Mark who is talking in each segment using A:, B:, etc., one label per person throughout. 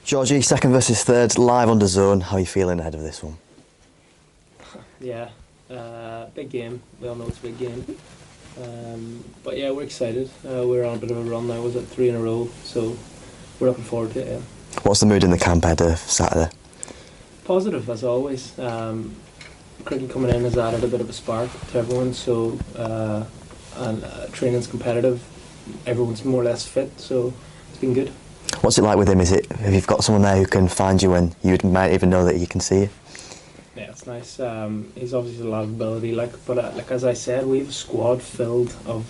A: Georgie, second versus third, live on the zone. How are you feeling ahead of this one?
B: Yeah, big game. We all know it's a big game. But yeah, we're excited. We're on a bit of a run now. Was it 3 in a row? So we're looking forward to it. Yeah.
A: What's the mood in the camp ahead of Saturday?
B: Positive as always. Cricket coming in has added a bit of a spark to everyone. So training's competitive. Everyone's more or less fit. So it's been good.
A: What's it like with him? Have you got someone there who can find you when you might even know that he can see you?
B: Yeah, it's nice. He's obviously a lot of ability, but as I said, we have a squad filled of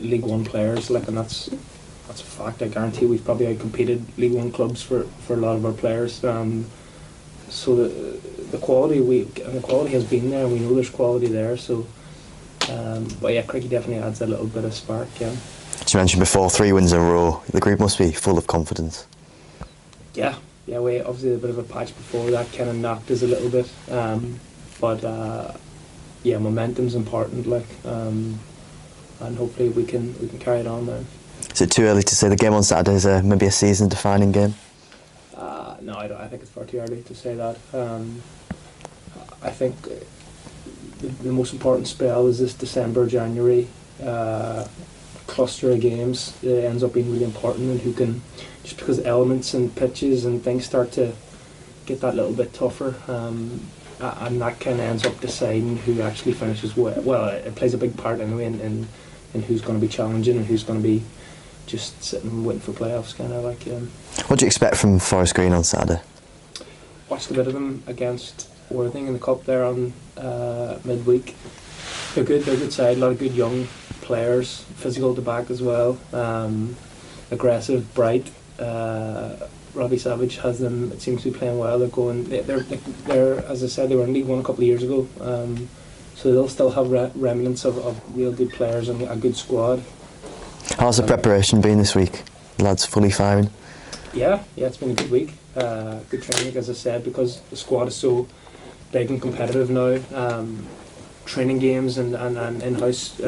B: League One players, and that's a fact. I guarantee we've probably outcompeted League One clubs for a lot of our players. So the quality has been there. We know there's quality there. So, but yeah, cricket definitely adds a little bit of spark. Yeah.
A: As you mentioned before, 3 wins in a row. The group must be full of confidence.
B: Yeah, we obviously had a bit of a patch before that kind of knocked us a little bit, but yeah, momentum's important, and hopefully we can carry it on now.
A: Is it too early to say the game on Saturday is maybe a season-defining game?
B: No, I think it's far too early to say that. I think the most important spell is this December, January cluster of games. It ends up being really important, and who can, just because elements and pitches and things start to get that little bit tougher, and that kind of ends up deciding who actually finishes well. Well, it plays a big part anyway in who's going to be challenging and who's going to be just sitting and waiting for playoffs, kind of like.
A: What do you expect from Forest Green on Saturday?
B: Watched a bit of them against Worthing in the Cup there on midweek. They're good. They're a good side. A lot of good young players, physical to back as well. Aggressive, bright. Robbie Savage has them. It seems to be playing well. They're as I said, they were in League One a couple of years ago. So they'll still have remnants of real good players and a good squad.
A: How's the preparation been this week? The lads fully firing?
B: Yeah, it's been a good week. Good training, as I said, because the squad is so big and competitive now. Training games and in-house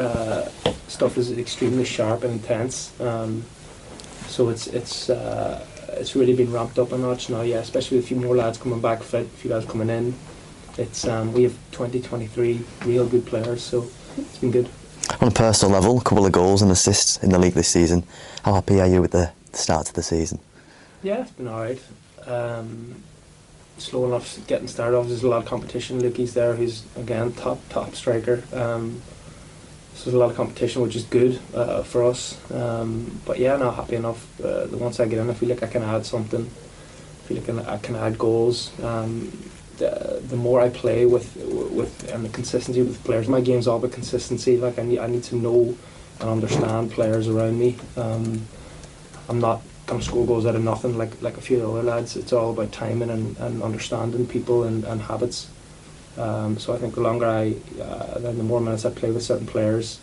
B: stuff is extremely sharp and intense. So it's really been ramped up a notch now. Yeah, especially with a few more lads coming back fit, a few lads coming in. It's we have 23 real good players, so it's been good.
A: On a personal level, a couple of goals and assists in the league this season. How happy are you with the start to the season?
B: Yeah, it's been alright. Slow enough getting started off. There's a lot of competition. Lukey's there, who's again top striker. So there's a lot of competition, which is good for us. But yeah, not happy enough. Once I get in, I feel like I can add something. I feel like I can add goals. The more I play with and the consistency with players, my game's all about consistency. Like I need to know and understand players around me. I'm not going to score goals out of nothing like a few other lads. It's all about timing and understanding people and habits. So I think the longer then the more minutes I play with certain players,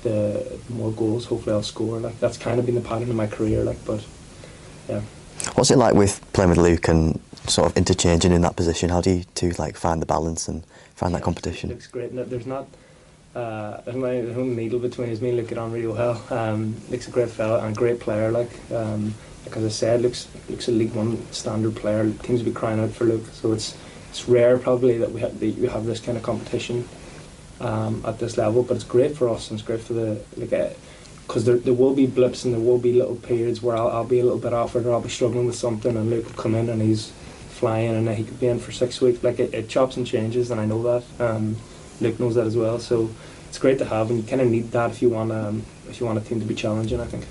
B: the more goals hopefully I'll score. Like that's kind of been the pattern of my career. But yeah.
A: What's it like with playing with Luke and sort of interchanging in that position? How do you two find the balance and find that competition?
B: It looks great. There's no needle between us. Me and Luke get on really well. Luke's a great fella and a great player. Like as I said, Luke's a League One standard player. Teams will be crying out for Luke. So it's rare probably that we have this kind of competition at this level. But it's great for us and it's great for because there will be blips and there will be little periods where I'll be a little bit off or I'll be struggling with something and Luke will come in and he's flying and he could be in for 6 weeks. It chops and changes and I know that. Luke knows that as well. So it's great to have and you kind of need that if you want a team to be challenging, I think.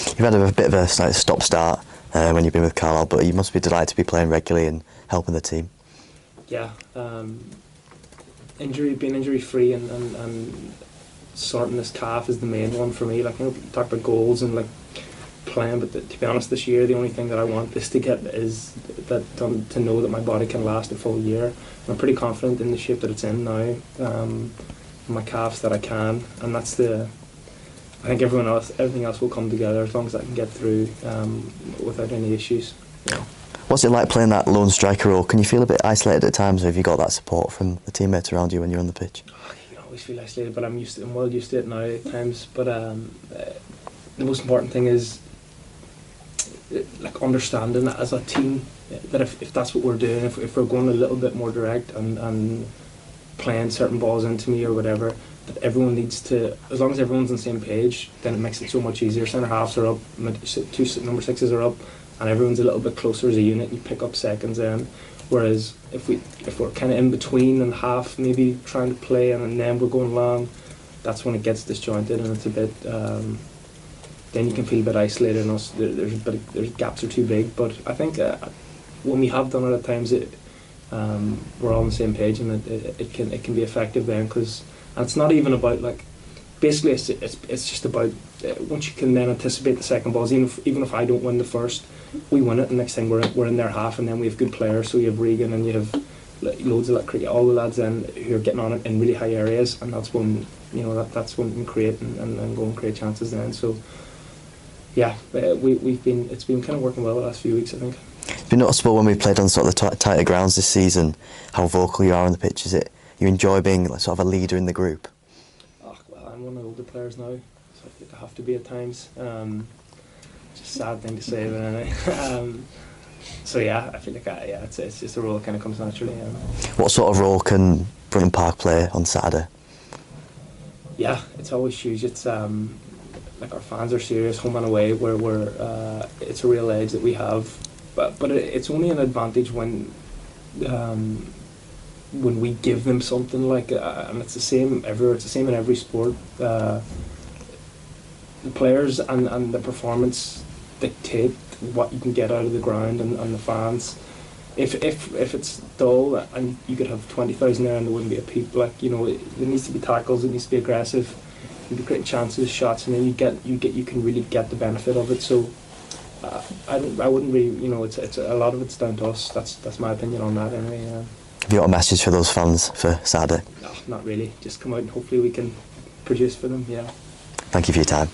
A: You've had a bit of a stop-start when you've been with Carlisle, but you must be delighted to be playing regularly and helping the team.
B: Yeah. Being injury-free and sorting this calf is the main one for me. Talk about goals and playing, but to be honest, this year the only thing that I want this to get is to know that my body can last a full year. And I'm pretty confident in the shape that it's in now. My calves that I can, and I think everything else will come together as long as I can get through without any issues. Yeah.
A: What's it like playing that lone striker role? Can you feel a bit isolated at times, or have you got that support from the teammates around you when you're on the pitch?
B: You always feel isolated, but I'm well used to it now at times. But the most important thing is like understanding that as a team, that if that's what we're doing, if we're going a little bit more direct and playing certain balls into me or whatever, that everyone needs to, as long as everyone's on the same page, then it makes it so much easier. Centre halves are up, two number sixes are up, and everyone's a little bit closer as a unit. You pick up seconds then. Whereas if we're kind of in between and half, maybe trying to play and then we're going long, that's when it gets disjointed and it's a bit. Then you can feel a bit isolated, and us. There's gaps are too big. But I think when we have done it at times, we're all on the same page, and it can be effective then. Because it's not even about like, basically it's just about once you can then anticipate the second balls. Even if I don't win the first, we win it. And next thing we're in their half, and then we have good players. So you have Regan and you have loads of all the lads then who are getting on it in really high areas, and that's when that's when we can create and go and create chances then. So. Yeah, it's been kind of working well the last few weeks, I think.
A: It's been noticeable when we played on sort of the tighter grounds this season, how vocal you are on the pitch. Is it you enjoy being like, sort of a leader in the group?
B: Oh, well, I'm one of the older players now, so I think I have to be at times. It's a sad thing to say, but anyway. So yeah, I feel like it's just a role that kind of comes naturally.
A: What sort of role can Brunton Park play on Saturday?
B: Yeah, it's always huge. It's like our fans are serious, home and away, where it's a real edge that we have, but it's only an advantage when we give them something like, and it's the same everywhere. It's the same in every sport. The players and the performance dictate what you can get out of the ground and the fans. If it's dull and you could have 20,000 there and there wouldn't be a peep, there needs to be tackles, it needs to be aggressive. You'd be creating chances, shots, and then you can really get the benefit of it. So I wouldn't really, it's a lot of it's down to us. That's my opinion on that anyway.
A: Have you got a message for those fans for Saturday?
B: No, not really. Just come out and hopefully we can produce for them. Yeah.
A: Thank you for your time.